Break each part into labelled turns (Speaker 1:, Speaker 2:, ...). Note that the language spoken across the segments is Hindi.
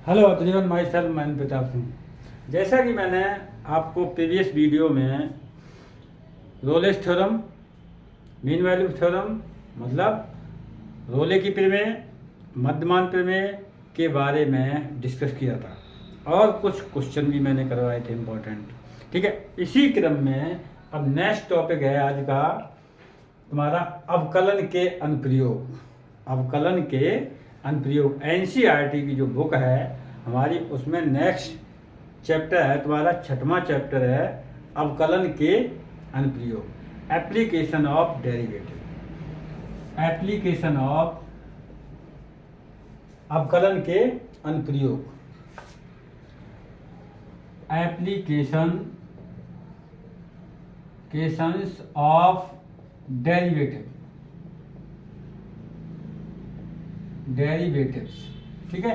Speaker 1: हेलो एवरीवन, माई सेल्फ मैं प्रताप सिंह। जैसा कि मैंने आपको प्रीवियस वीडियो में Rolle's theorem, mean value theorem मतलब रोले की प्रमेय, मध्यमान प्रमेय के बारे में डिस्कस किया था और कुछ क्वेश्चन भी मैंने करवाए थे इम्पोर्टेंट। ठीक है, इसी क्रम में अब नेक्स्ट टॉपिक है आज का तुम्हारा अवकलन के अनुप्रयोग। अवकलन के अनुप्रयोग एनसीईआरटी की जो बुक है हमारी, उसमें नेक्स्ट चैप्टर है तुम्हारा, छठवां चैप्टर है अवकलन के अनुप्रयोग, application of derivative. Application of अवकलन के अनुप्रयोग, एप्लीकेशंस ऑफ डेरिवेटिव्स। ठीक है,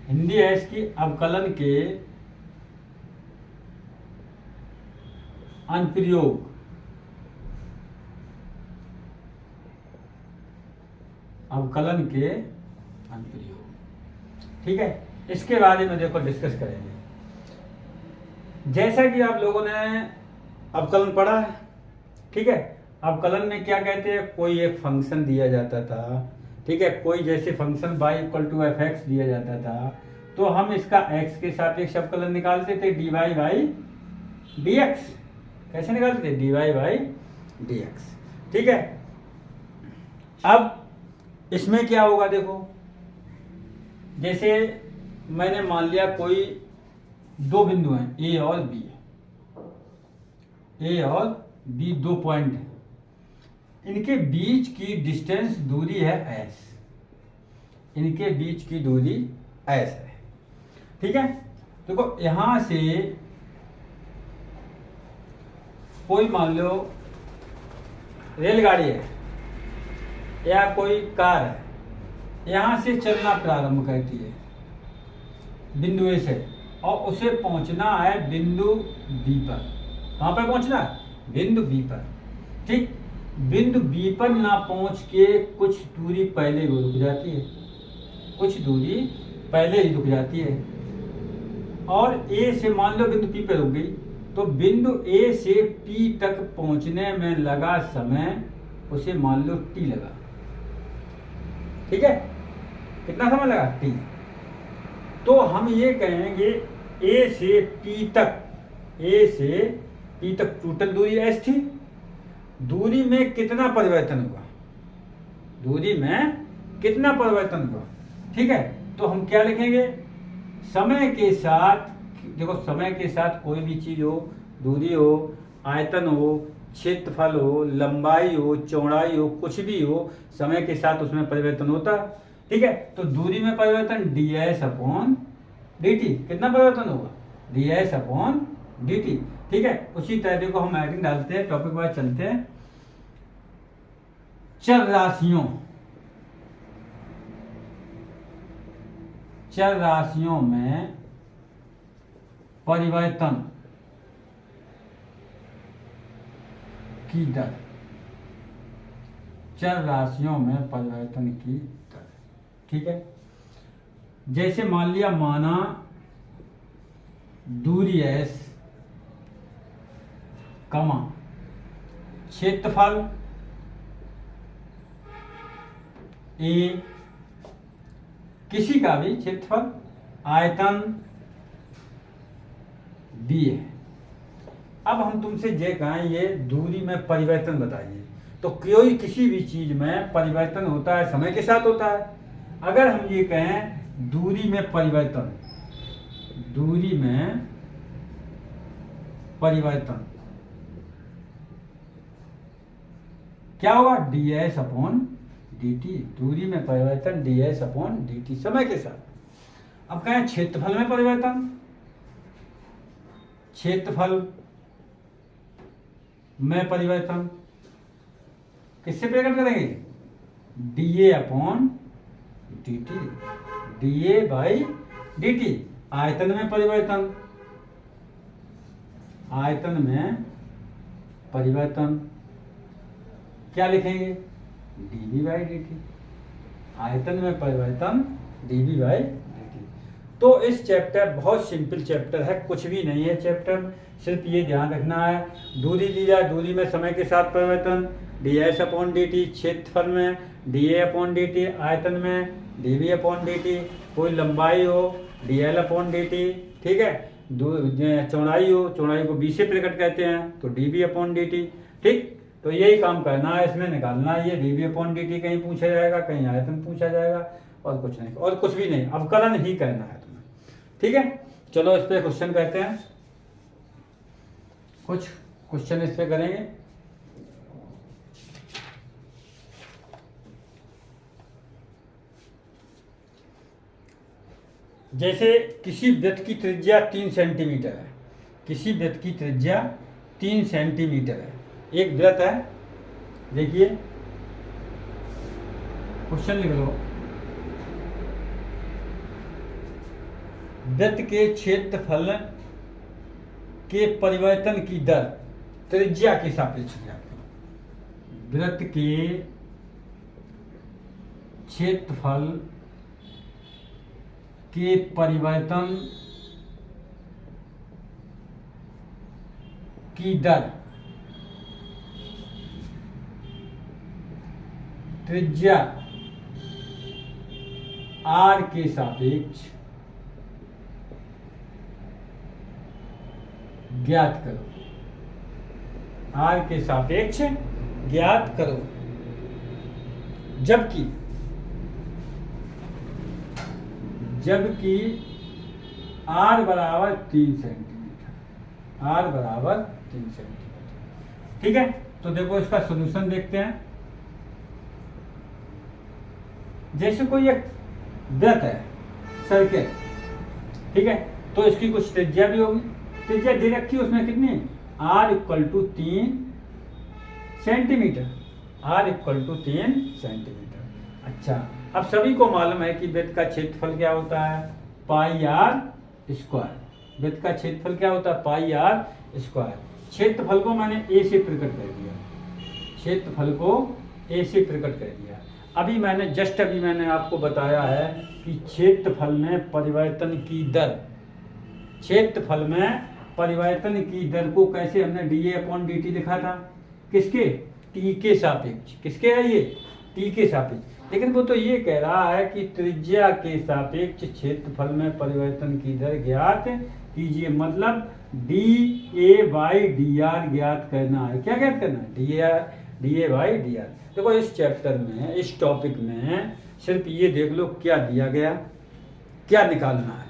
Speaker 1: हिंदी है इसकी अवकलन के अनुप्रयोग। अवकलन के अनुप्रयोग, ठीक है, इसके बारे में देखो डिस्कस करेंगे। जैसा कि आप लोगों ने अवकलन पढ़ा है, ठीक है, अवकलन में क्या कहते हैं, कोई एक फंक्शन दिया जाता था, ठीक है, कोई जैसे function y equal to F X दिया जाता था तो हम इसका x के सापेक्ष अवकलन निकालते थे dy बाई dx। कैसे निकालते थे? dy by dx। ठीक है, अब इसमें क्या होगा देखो, जैसे मैंने मान लिया कोई दो बिंदु हैं a और b, a और b दो पॉइंट हैं, इनके बीच की डिस्टेंस दूरी है s, इनके बीच की दूरी s है। ठीक है, देखो यहां से कोई मान लो रेलगाड़ी है या कोई कार है, यहां से चलना प्रारंभ करती है बिंदु ए से और उसे पहुंचना है बिंदु बी पर। कहां पर पहुंचना है? बिंदु बी पर। ठीक, बिंदु बी पर ना पहुंच के कुछ दूरी पहले वो रुक जाती है, कुछ दूरी पहले ही रुक जाती है, और ए से मान लो बिंदु पी पर रुक गई तो बिंदु ए से पी तक पहुंचने में लगा समय उसे मान लो टी लगा। ठीक है, कितना समय लगा? टी। तो हम ये कहेंगे ए से पी तक, ए से पी तक टोटल दूरी एस थी, दूरी में कितना परिवर्तन हुआ, दूरी में कितना परिवर्तन हुआ। ठीक है, तो हम क्या लिखेंगे, समय के साथ, देखो समय के साथ कोई भी चीज हो, दूरी हो, आयतन हो, क्षेत्रफल हो, लंबाई हो, चौड़ाई हो, कुछ भी हो, समय के साथ उसमें परिवर्तन होता है। ठीक है, तो दूरी में परिवर्तन ds अपॉन dt, कितना परिवर्तन होगा? ds upon dt। ठीक है, उसी तरह देखो हम हेडिंग डालते हैं, टॉपिक वाइज चलते हैं। चर राशियों में परिवर्तन की दर, चर राशियों में परिवर्तन की दर। ठीक है, जैसे मान लिया, माना दूरी s कमा क्षेत्रफल a, किसी का भी क्षेत्रफल, आयतन b है। अब हम तुमसे ये कहें ये दूरी में परिवर्तन बताइए, तो कोई किसी भी चीज में परिवर्तन होता है, समय के साथ होता है। अगर हम ये कहें दूरी में परिवर्तन, दूरी में परिवर्तन क्या होगा? ds अपॉन dt, दूरी में परिवर्तन ds अपॉन dt समय के साथ। अब कहें क्षेत्रफल में परिवर्तन, क्षेत्रफल में परिवर्तन किससे प्रकट करेंगे? dA upon dt, dA by dt। आयतन में परिवर्तन, आयतन में परिवर्तन क्या लिखेंगे? dV by dt। आयतन में परिवर्तन dV बाई dt। तो इस चैप्टर बहुत सिंपल चैप्टर है, कुछ भी नहीं है चैप्टर, सिर्फ ये ध्यान रखना है दूरी दी जाए, दूरी में समय के साथ परिवर्तन, ds अपॉन dt, क्षेत्रफल में dA अपॉन dt, आयतन में dV अपॉन dt, कोई लंबाई हो dl अपॉन dt, ठीक है, चौड़ाई हो, चौड़ाई को b से प्रकट कहते हैं तो dB अपॉन dt, ठीक। तो यही काम करना है, इसमें निकालना है, ये dB अपॉन dt कहीं पूछा जाएगा, कहीं आयतन पूछा जाएगा, और कुछ नहीं, और कुछ भी नहीं, अवकलन ही करना है तुम्हें, ठीक है। चलो इस पे क्वेश्चन कहते हैं, कुछ क्वेश्चन इस पे करेंगे। जैसे किसी वृत्त की त्रिज्या 3 सेंटीमीटर है, किसी वृत्त की त्रिज्या 3 सेंटीमीटर है, एक वृत्त है, देखिए क्वेश्चन लिख लो, वृत्त के क्षेत्रफल के परिवर्तन की दर त्रिज्या के सापेक्ष ज्ञात करो। वृत्त के क्षेत्रफल के परिवर्तन की दर त्रिज्या r के सापेक्ष ज्ञात करो, r के सापेक्ष ज्ञात करो। जबकि r बराबर 3 सेंटीमीटर, r बराबर 3 सेंटीमीटर, ठीक है। तो देखो इसका सॉल्यूशन देखते हैं। जैसे कोई एक वृत्त है, सर्कल, ठीक है, तो इसकी कुछ त्रिज्या भी होगी, त्रिज्या दे रखी है उसमें कितनी, r equal to 3 centimetre, r equal to 3 centimetre. अच्छा, अब सभी को मालूम है कि वृत्त का क्षेत्रफल क्या होता है, पाई आर स्क्वायर। वृत्त का क्षेत्रफल क्या होता है, पाई आर स्क्वायर। क्षेत्रफल को मैंने ए से प्रकट कर दिया, क्षेत्रफल को ए से प्रकट कर दिया। अभी मैंने आपको बताया है कि क्षेत्रफल में परिवर्तन की दर, क्षेत्रफल में परिवर्तन की दर को कैसे हमने dA अपॉन dt लिखा था, किसके, t के सापेक्ष, किसके है ये, t के सापेक्ष। लेकिन वो तो ये कह रहा है कि त्रिज्या के सापेक्ष क्षेत्रफल में परिवर्तन की दर ज्ञात कीजिए, मतलब dA बाई dr ज्ञात करना है। क्या ज्ञात करना है, dA बाई dr। देखो इस चैप्टर में, इस टॉपिक में सिर्फ ये देख लो क्या दिया गया, क्या निकालना है।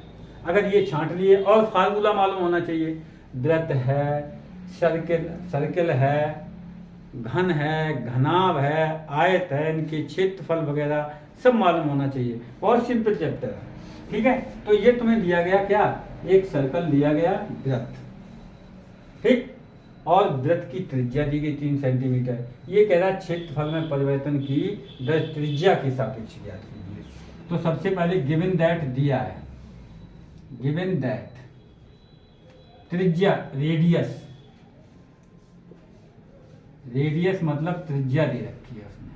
Speaker 1: अगर ये छांट लिए, और फार्मूला मालूम होना चाहिए, वृत्त है, सर्कल है, घन है, घनाभ है, आयत है, इनके क्षेत्रफल वगैरह सब मालूम होना चाहिए। बहुत सिंपल चैप्टर है, ठीक है। तो ये तुम्हें दिया गया क्या, एक सर्कल दिया गया, वृत्त, ठीक, और वृत्त की त्रिज्या दी गई 3 सेंटीमीटर। ये कह रहा है क्षेत्रफल में परिवर्तन की दर त्रिज्या के सापेक्ष ज्ञात कीजिए। तो सबसे पहले गिवन दैट दिया है, गिवन दैट त्रिज्या, रेडियस, रेडियस मतलब त्रिज्या दे रखी है उसमें,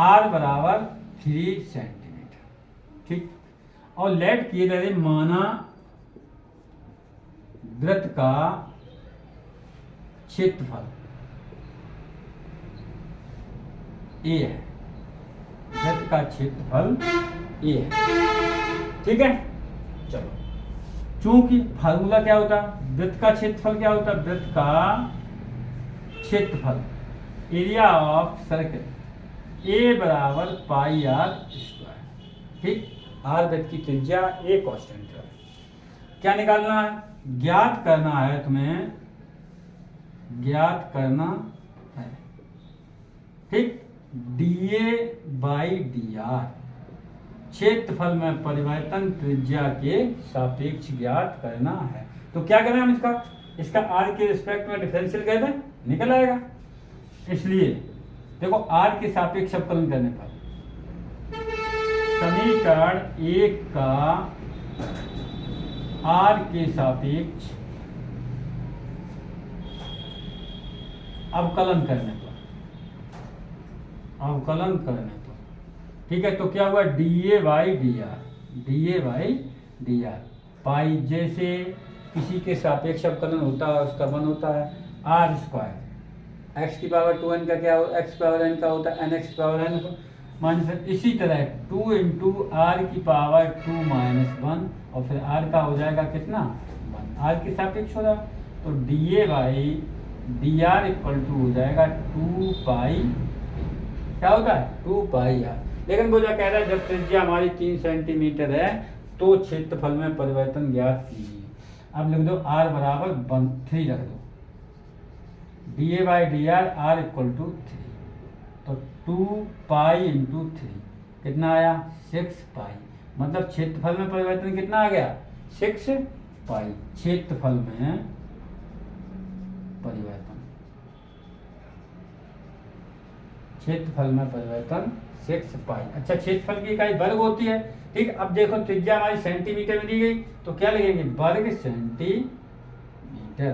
Speaker 1: r बराबर 3 सेंटीमीटर, ठीक। और लेट किए जा रहे, माना वृत्त का क्षेत्रफल a है, वृत्त का क्षेत्रफल a है, ठीक है। चलो, चूंकि फार्मूला क्या होता, वृत्त का क्षेत्रफल क्या होता, वृत्त का क्षेत्रफल, एरिया ऑफ सर्कल, a बराबर पाई आर स्क्वायर, ठीक। r वृत्त की त्रिज्या, a कांस्टेंट है। क्या निकालना है, ज्ञात करना है तुम्हें, ज्ञात करना है, ठीक, dA बाई dr, क्षेत्रफल में परिवर्तन त्रिज्या के सापेक्ष ज्ञात करना है। तो क्या करें हम, इसका r के रिस्पेक्ट में डिफरेंशियल कह दें, निकल आएगा। इसलिए देखो r के सापेक्ष अवकलन करने पर समीकरण 1 का r के सापेक्ष अवकलन करने पर, अवकलन करने पर, ठीक है। तो क्या हुआ, dA by dr, D A by D R. Pi जैसे किसी के सापेक्ष अवकलन होता है उसका वन होता है आर स्क्वायर, एक्स की पावर 2n का क्या हो, एक्स की पावर n का होता है एन एक्स की पावर n माइनस। इसी तरह 2 इंटू आर की पावर 2 माइनस 1 और फिर आर का हो जाएगा कितना 1, आर के सापेक्ष हो रहा, तो D A by D R equal to हो जाएगा 2 पाई, क्या होता है 2 पाई आर। लेकिन वो जो कह रहा है जब त्रिज्या हमारी 3 सेंटीमीटर है तो क्षेत्रफल में परिवर्तन ज्ञात कीजिए। अब लिख दो आर बराबर 3 रख दो, D A by D R equal to 3, तो 2 पाई इंटू 3 कितना आया 6 पाई, मतलब क्षेत्रफल में परिवर्तन कितना आ गया 6 पाई। क्षेत्रफल में परिवर्तन, क्षेत्रफल में परिवर्तन 6 पाई। अच्छा, क्षेत्रफल की इकाई वर्ग होती है, ठीक। अब देखो त्रिज्या हमारी सेंटीमीटर में दी गई तो क्या लिखेंगे वर्ग सेंटीमीटर,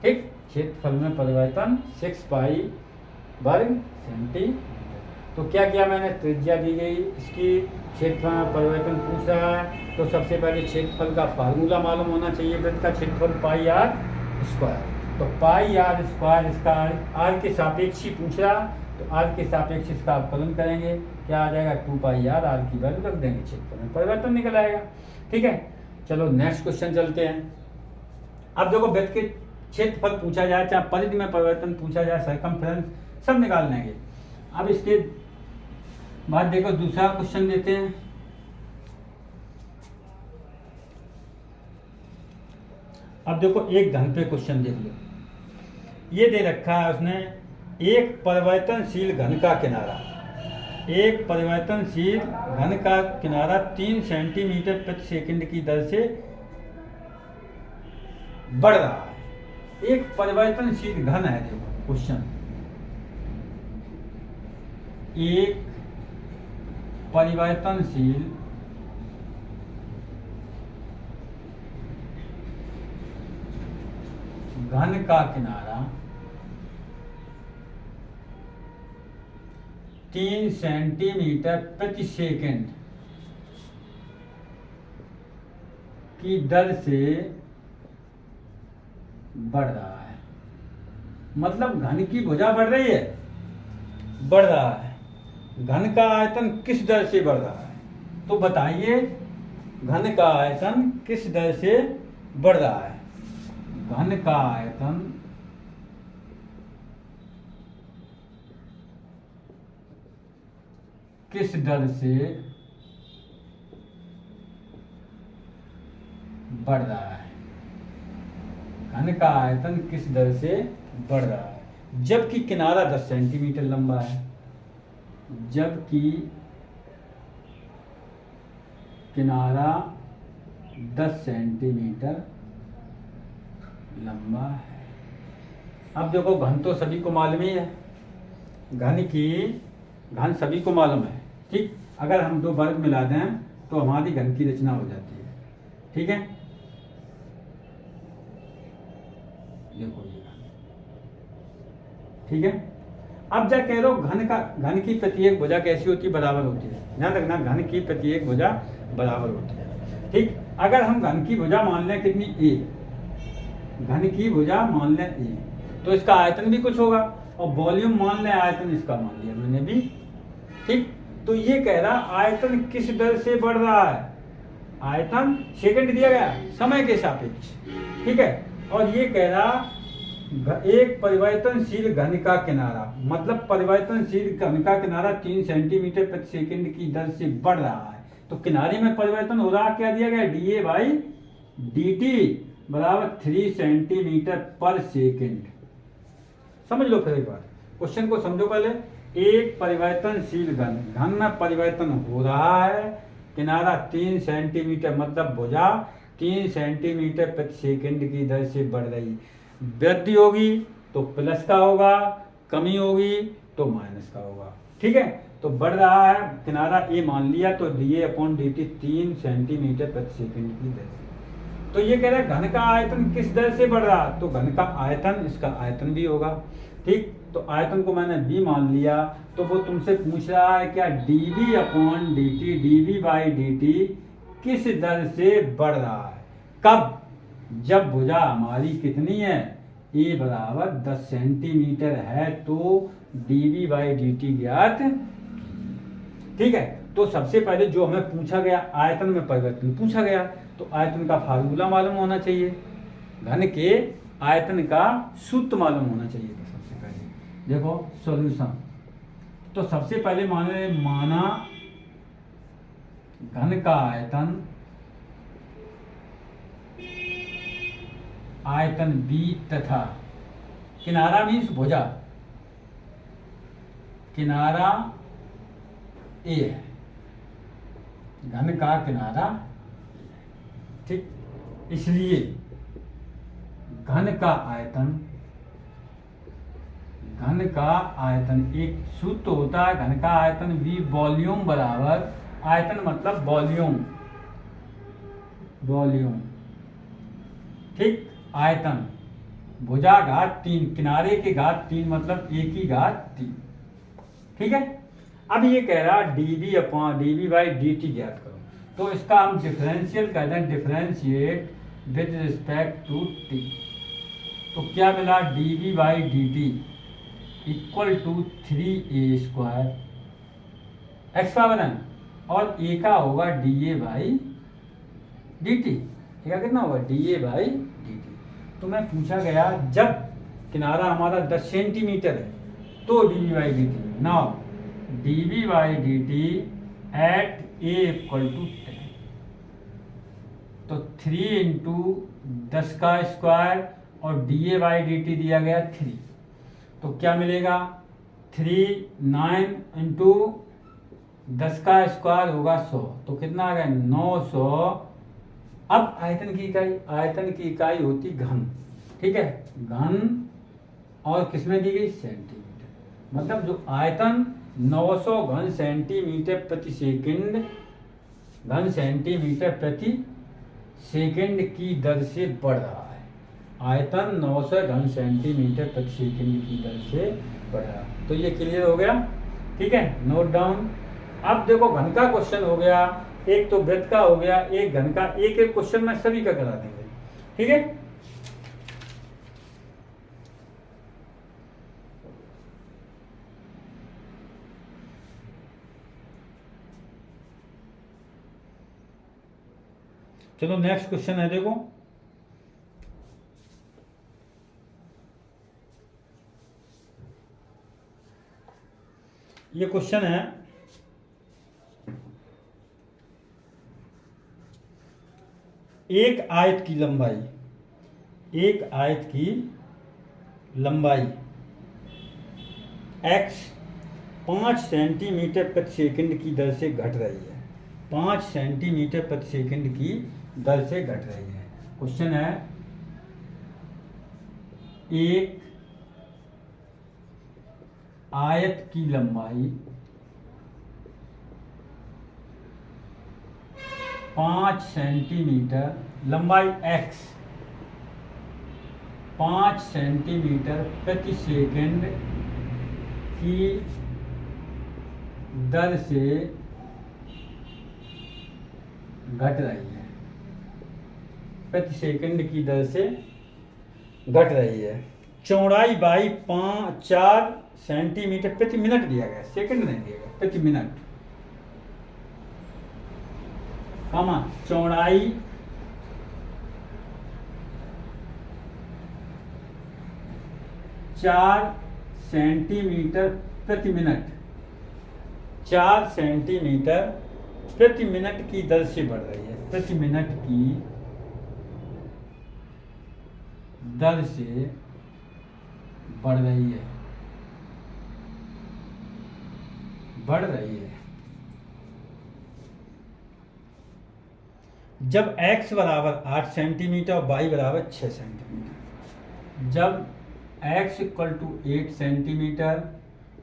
Speaker 1: ठीक। क्षेत्रफल में परिवर्तन 6 पाई वर्ग सेंटीमीटर। तो क्या किया मैंने, त्रिज्या दी गई, इसकी क्षेत्रफल में परिवर्तन पूछ रहा है, तो सबसे पहले क्षेत्रफल का फार्मूला मालूम होना चाहिए। वृत्त का क्षेत्रफल पाई आर स्क्वायर, तो पाई आर स्क्वायर, इसका आर के सापेक्ष ही पूछ रहा, तो आर के सापेक्ष इसका अवकलन करेंगे, क्या आ जाएगा 2 पाई आर, आर की वैल्यू रख देंगे, क्षेत्रफल में परिवर्तन निकल आएगा, ठीक है। चलो नेक्स्ट क्वेश्चन चलते हैं। अब देखो वृत्त के क्षेत्रफल पूछा जाए, चाहे परिधि में परिवर्तन पूछा जाए, सरकमफ्रेंस, सब निकाल लेंगे। अब इसके बाद देखो दूसरा क्वेश्चन देते हैं। अब देखो एक घन पे क्वेश्चन देख लो, ये दे रखा है उसने, एक परिवर्तनशील घन का किनारा, एक परिवर्तनशील घन का किनारा 3 सेंटीमीटर प्रति सेकंड की दर से बढ़ रहा है। एक परिवर्तनशील घन है, देखो क्वेश्चन, एक परिवर्तनशील घन का किनारा 3 सेंटीमीटर प्रति सेकंड की दर से बढ़ रहा है, मतलब घन की भुजा बढ़ रही है, बढ़ रहा है। घन का आयतन किस दर से बढ़ रहा है, तो बताइए घन का आयतन किस दर से बढ़ रहा है। घन का आयतन किस दर से बढ़ रहा है, घन का आयतन किस दर से बढ़ रहा है, जबकि किनारा 10 सेंटीमीटर लंबा है, जबकि किनारा 10 सेंटीमीटर लंबा है। अब देखो घन तो सभी को मालूम ही है, घन सभी को मालूम है, ठीक। अगर हम दो वर्ग मिला दें तो हमारी घन की रचना हो जाती है, ठीक है। देखो ये ठीक है। अब जा कह रहे हो घन की प्रत्येक भुजा कैसी होती है, बराबर होती है। ध्यान रखना, घन की प्रत्येक भुजा बराबर होती है, ठीक। अगर हम घन की भुजा मान लें कितनी ए, घन की भुजा मान लें ए, तो इसका आयतन भी कुछ होगा, और वॉल्यूम मान लें आयतन इसका मान लिया मैंने भी, ठीक। तो ये कह रहा आयतन किस दर से बढ़ रहा है, आयतन सेकंड दिया गया समय के सापेक्ष, ठीक है। और ये कह रहा एक परिवर्तनशील घन का किनारा, मतलब परिवर्तनशील घन का किनारा 3 सेंटीमीटर प्रति सेकंड की दर से बढ़ रहा है, तो किनारे में परिवर्तन हो रहा, क्या दिया गया D A by D T बराबर 3 सेंटीमीटर पर सेकंड। समझ लो फिर एक बार, क्वेश्चन को समझो पहले। एक परिवर्तनशील घन में परिवर्तन हो रहा है, किनारा 3 सेंटीमीटर, मतलब भुजा 3 सेंटीमीटर प्रति सेकंड की दर से बढ़ रही। वृद्धि होगी तो प्लस का होगा, कमी होगी तो माइनस का होगा, ठीक है। तो बढ़ रहा है, किनारा ए मान लिया, तो डी ए अपॉन डी टी 3 सेंटीमीटर प्रति सेकंड की दर से। तो ये कह रहा है घन का आयतन किस दर से बढ़ रहा, तो घन का आयतन, इसका आयतन भी होगा, ठीक। तो आयतन को मैंने b मान लिया, तो वो तुमसे पूछ रहा है क्या dv upon dt, dv by dt किस दर से बढ़ रहा है। कब? जब भुजा हमारी कितनी है, ए बराबर 10 सेंटीमीटर है तो dv बाई dt ज्ञात। ठीक है, तो सबसे पहले जो हमें पूछा गया आयतन में परिवर्तन पूछा गया, तो आयतन का फार्मूला मालूम होना चाहिए, घन के आयतन का सूत्र मालूम होना चाहिए। तो सबसे पहले देखो सॉल्यूशन, तो सबसे पहले माना घन का आयतन B तथा किनारा मीन्स भुजा, किनारा A है, घन का किनारा, ठीक, इसलिए घन का आयतन एक सूत्र होता है, घन का आयतन V वॉल्यूम बराबर, आयतन मतलब वॉल्यूम, ठीक, आयतन भुजा घात 3, किनारे की घात 3 मतलब ए की घात 3। ठीक है, अब ये कह रहा dv बाई dt ज्ञात करो, तो इसका हम डिफरेंशियल कहते हैं, differentiate with respect to t। तो क्या मिला, dv by dt equal to 3a square X power n, और a का होगा da बाई dt, ठीक है, कितना होगा da बाई dt। तो मैं पूछा गया जब किनारा हमारा 10 सेंटीमीटर है तो dv by dt, now dv by dt at a equal to 10, तो 3 इंटू 10 का स्क्वायर और da बाई dt दिया गया 3, तो क्या मिलेगा 9 इंटू 10 का स्क्वायर होगा 100, तो कितना आ गया 900। अब आयतन की इकाई होती घन, ठीक है, घन, और किसमें दी गई सेंटीमीटर, मतलब जो आयतन 900 घन सेंटीमीटर प्रति सेकंड, घन सेंटीमीटर प्रति सेकंड की दर से बढ़ रहा है, आयतन 900 घन सेंटीमीटर प्रति सेकंड की दर से बढ़ रहा है। तो ये क्लियर हो गया, ठीक है, नोट डाउन। अब देखो घन का क्वेश्चन हो गया, एक तो वृत्त का हो गया, एक घन का, एक एक क्वेश्चन में सभी का करा देंगे, ठीक है। चलो नेक्स्ट क्वेश्चन है, देखो ये क्वेश्चन है, एक आयत की लंबाई x 5 सेंटीमीटर प्रति सेकंड की दर से घट रही है, 5 सेंटीमीटर प्रति सेकंड की दर से घट रही है। क्वेश्चन है एक आयत की लंबाई 5 सेंटीमीटर, लंबाई x 5 सेंटीमीटर प्रति सेकंड की दर से घट रही है, प्रति सेकंड की दर से घट रही है। चौड़ाई बाई 4 सेंटीमीटर प्रति मिनट दिया गया, सेकंड नहीं दिया गया, प्रति मिनट, कामा चौड़ाई 4 सेंटीमीटर प्रति मिनट, 4 सेंटीमीटर प्रति मिनट की दर से बढ़ रही है, प्रति मिनट की दर से बढ़ रही है, जब x बराबर 8 सेंटीमीटर और y बराबर 6 सेंटीमीटर, जब x इक्वल टू 8 सेंटीमीटर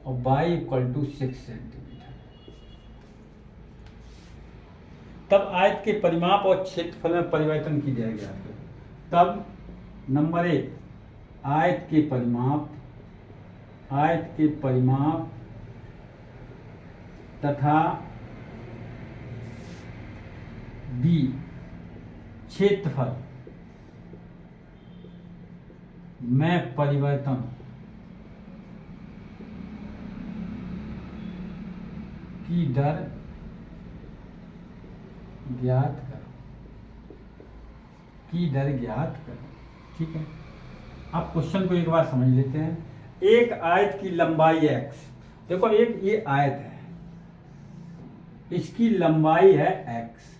Speaker 1: और y इक्वल टू 6 सेंटीमीटर, तब आयत के परिमाप और क्षेत्रफल में परिवर्तन की जाएगी आपको। तब नंबर 1 आयत के परिमाप तथा बी क्षेत्रफल में परिवर्तन की दर ज्ञात करो, ठीक है। अब क्वेश्चन को एक बार समझ लेते हैं। एक आयत की लंबाई x, देखो एक ये आयत है, इसकी लंबाई है x,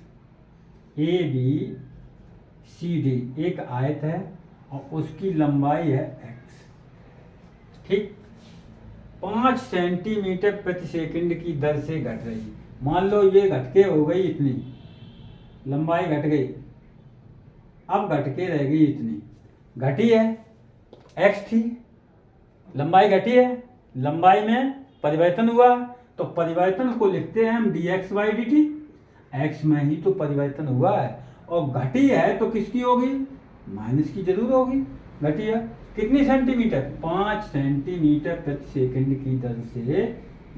Speaker 1: A B C D एक आयत है और उसकी लंबाई है x, ठीक। 5 सेंटीमीटर प्रति सेकंड की दर से घट रही। मान लो ये घटके हो गई इतनी, लंबाई घट गई, अब घटके रह गई इतनी, घटी है, x थी, लंबाई घटी है, लंबाई में परिवर्तन हुआ, तो परिवर्तन को लिखते हैं हम dx by D T. X में ही तो परिवर्तन हुआ है और घटी है तो किसकी होगी, माइनस की जरूर होगी। घटी है कितनी सेंटीमीटर, 5 सेंटीमीटर प्रति सेकंड की दर से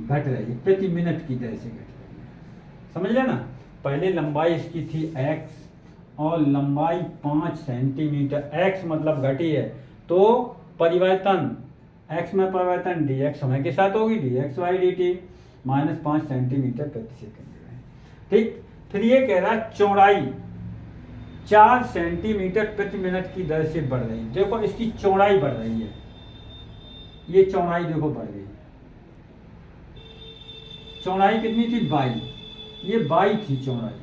Speaker 1: घट रही है, प्रति मिनट की दर से घट रही है, समझ लेना। पहले लंबाई इसकी थी x और लंबाई 5 सेंटीमीटर, x मतलब घटी है, तो परिवर्तन x में परिवर्तन dx समय के साथ होगी, dx by D T minus 5 centimetre प्रति सेकंड, ठीक। फिर ये कह रहा है चौड़ाई 4 सेंटीमीटर प्रति मिनट की दर से बढ़ रही। देखो इसकी चौड़ाई बढ़ रही है, ये चौड़ाई देखो बढ़ गई, चौड़ाई कितनी थी 22, ये 22 थी चौड़ाई,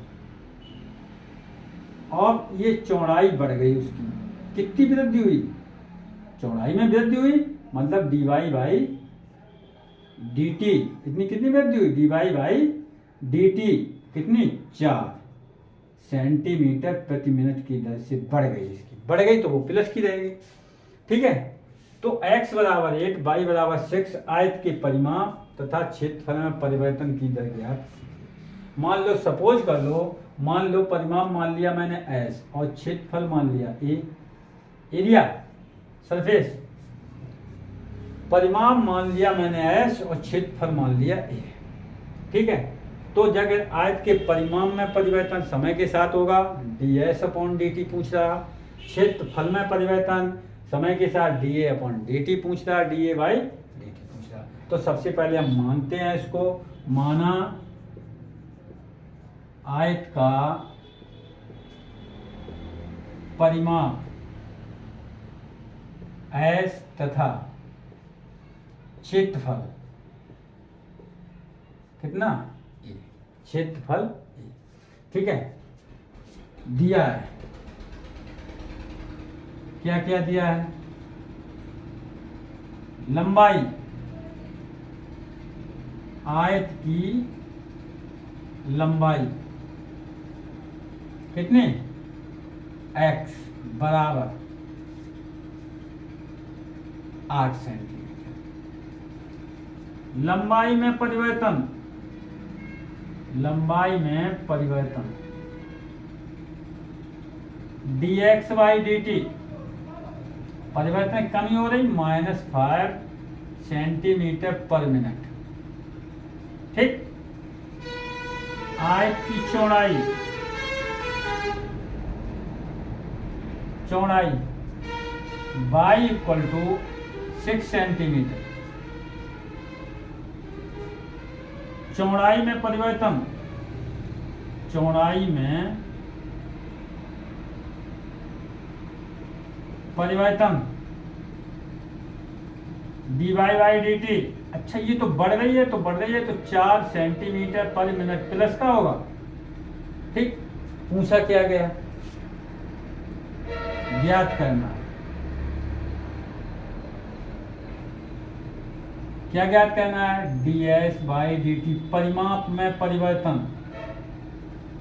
Speaker 1: और ये चौड़ाई बढ़ गई उसकी, कितनी वृद्धि हुई, चौड़ाई में वृद्धि हुई, मतलब D Y by D T, इतनी कितनी वृद्धि हुई, D Y by D T कितनी 4 सेंटीमीटर प्रति मिनट की दर से बढ़ गई, इसकी बढ़ गई तो वो प्लस की रहेगी, ठीक है। तो x बराबर 8, y बराबर 6 आयत के परिमाप तथा क्षेत्रफल में परिवर्तन की दर ज्ञात। मान लो सपोज कर लो, मान लो परिमाप मान लिया मैंने s और क्षेत्रफल मान लिया a, एरिया सरफेस, परिमाप मान लिया मैंने s और क्षेत्रफल मान लिया a, ठीक है। तो जब आयत के परिमाप में परिवर्तन समय के साथ होगा, ds अपॉन डी टी पूछ रहा, क्षेत्रफल में परिवर्तन समय के साथ dA अपॉन डी टी पूछ रहा, dA बाई डी टी पूछ रहा। तो सबसे पहले हम मानते हैं इसको, माना आयत का परिमाप s तथा क्षेत्रफल कितना, क्षेत्रफल, ठीक है। दिया है, क्या क्या दिया है, लंबाई आयत की लंबाई कितने x बराबर 8 सेंटीमीटर, लंबाई में परिवर्तन, लंबाई में परिवर्तन dx बाई डी टी, परिवर्तन कमी हो रही, -5 सेंटीमीटर पर मिनट, ठीक। आयत की चौड़ाई, चौड़ाई y इक्वल टू 6 सेंटीमीटर, चौड़ाई में परिवर्तन, चौड़ाई में परिवर्तन dy बाई डी टी। अच्छा ये तो बढ़ रही है, तो बढ़ रही है तो 4 सेंटीमीटर पर मिनट प्लस का होगा, ठीक। पूछा क्या गया, ज्ञात करना, क्या ज्ञात करना है, ds बाई डी टी, परिमाप में परिवर्तन,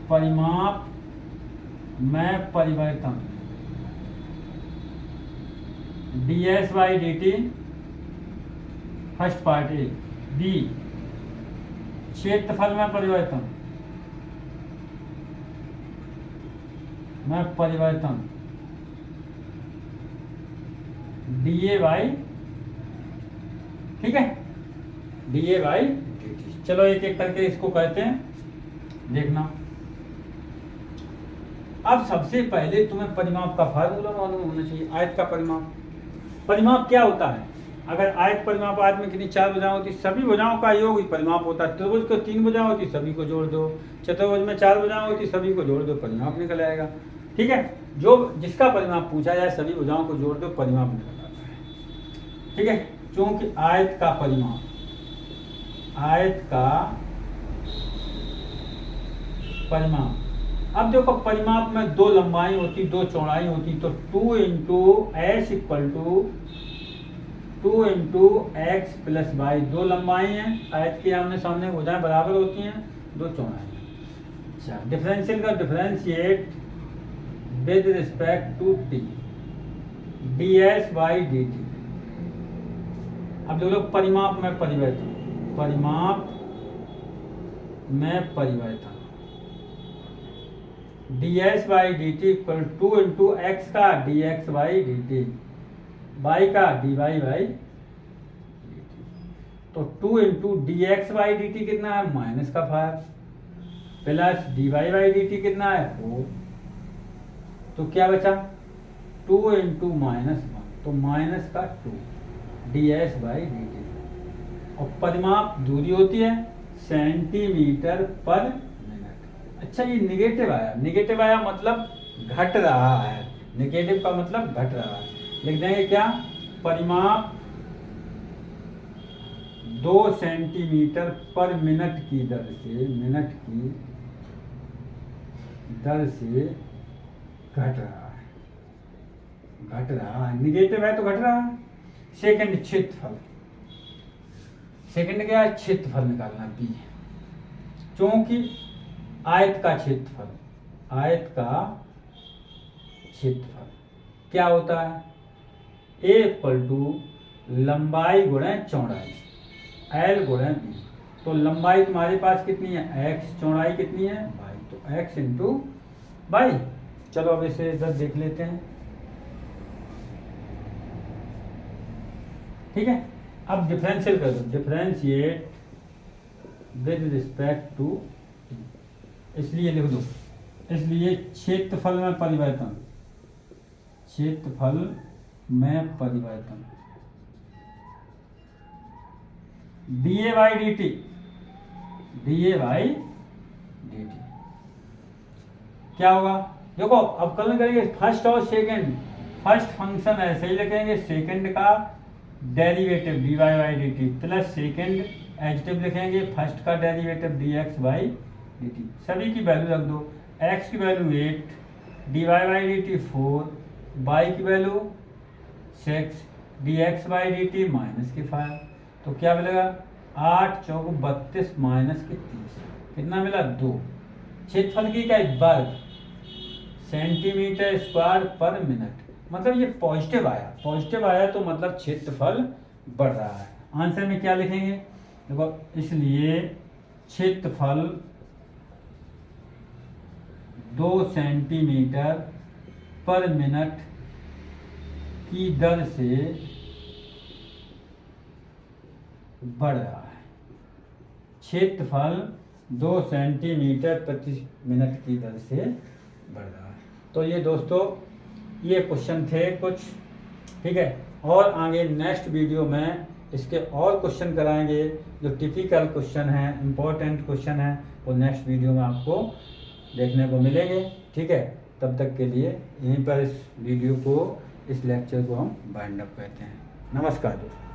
Speaker 1: परिमाप में परिवर्तन ds by D T, first part A, B क्षेत्रफल में परिवर्तन, में परिवर्तन dA बाई, ठीक है, dA बाई। चलो एक एक करके इसको कहते हैं, देखना। अब सबसे पहले तुम्हें परिमाप का फार्मूला मालूम होना चाहिए। आयत का परिमाप क्या होता है? अगर आयत परिमाप आयत में कितनी 4 भुजाएं होती, सभी भुजाओं का योग ही परिमाप होता है। त्रिभुज को 3 भुजाएं होती, सभी को जोड़ दो। चतुर्भुज में 4 भुजाएं होती, सभी को जोड़ दो, परिमाप निकल आएगा। ठीक है, जो जिसका परिमाप पूछा जाए सभी भुजाओं को जोड़ दो, परिमाप निकल आता है। ठीक है, क्योंकि आयत का परिमाप, अब देखो परिमाप में 2 लंबाई होती, 2 चौड़ाई होती, तो 2 into S equal to 2 into X plus Y. 2 लंबाई हैं, आयत की आमने सामने भुजाएं बराबर होती हैं, 2 चौड़ाई। अच्छा, डिफरेंशियल का differentiate with respect to T D S by D T. अब जो लोग परिमाप में परिवर्तन D S by D T equal 2 into X का D X by D T, Y का D Y by D T. तो 2 into D X by D T कितना है? माइनस का 5 plus D Y by D T कितना है? 4। तो क्या बचा? 2 इंटू माइनस 1, तो माइनस का 2 D S by D T. और परिमाप दूरी होती है सेंटीमीटर पर मिनट। अच्छा, ये निगेटिव आया मतलब घट रहा है, निगेटिव का मतलब घट रहा है। लिख देंगे क्या? परिमाप 2 सेंटीमीटर पर मिनट की दर से घट रहा है। निगेटिव है तो घट रहा है। सेकंड, क्षेत्रफल। सेकंड क्या है? क्षेत्रफल निकालना बी, क्योंकि आयत का क्षेत्रफल क्या होता है? ए इक्वल टू लंबाई गुणे चौड़ाई, एल गुणे बी। तो लंबाई तुम्हारे पास कितनी है? एक्स। चौड़ाई कितनी है? वाई। तो एक्स इंटू वाई। चलो अब इसे इधर देख लेते हैं। ठीक है, अब डिफरेंशियल कर दो, डिफरेंशिएट विद रिस्पेक्ट टू, इसलिए लिख दो, इसलिए क्षेत्रफल में परिवर्तन D A by D T, क्या होगा? देखो अब कल करेंगे फर्स्ट और सेकंड। फर्स्ट फंक्शन ऐसे ही लिखेंगे, सेकंड का derivative D Y by D T plus second adjective लिखेंगे, फर्स्ट का derivative D X by D T. सभी की वैल्यू रख दो। एक्स की value 8, D Y by D T 4, Y की value 6, D X by D T minus के 5। तो क्या मिलेगा? 8 चौक 32 माइनस के 30, कितना मिला? 2। क्षेत्रफल की क्या? वर्ग, सेंटीमीटर स्क्वायर पर मिनट। मतलब ये पॉजिटिव आया तो मतलब क्षेत्रफल बढ़ रहा है। आंसर में क्या लिखेंगे? देखो, इसलिए क्षेत्रफल 2 सेंटीमीटर पर मिनट की दर से बढ़ रहा है। क्षेत्रफल 2 सेंटीमीटर प्रति मिनट की दर से बढ़ रहा है। तो ये दोस्तों ये क्वेश्चन थे कुछ। ठीक है, और आगे नेक्स्ट वीडियो में इसके और क्वेश्चन कराएंगे जो टिपिकल क्वेश्चन हैं, इम्पोर्टेंट क्वेश्चन हैं, वो नेक्स्ट वीडियो में आपको देखने को मिलेंगे। ठीक है, तब तक के लिए यहीं पर इस वीडियो को, इस लेक्चर को हम वाइंड अप करते हैं। नमस्कार दोस्तों।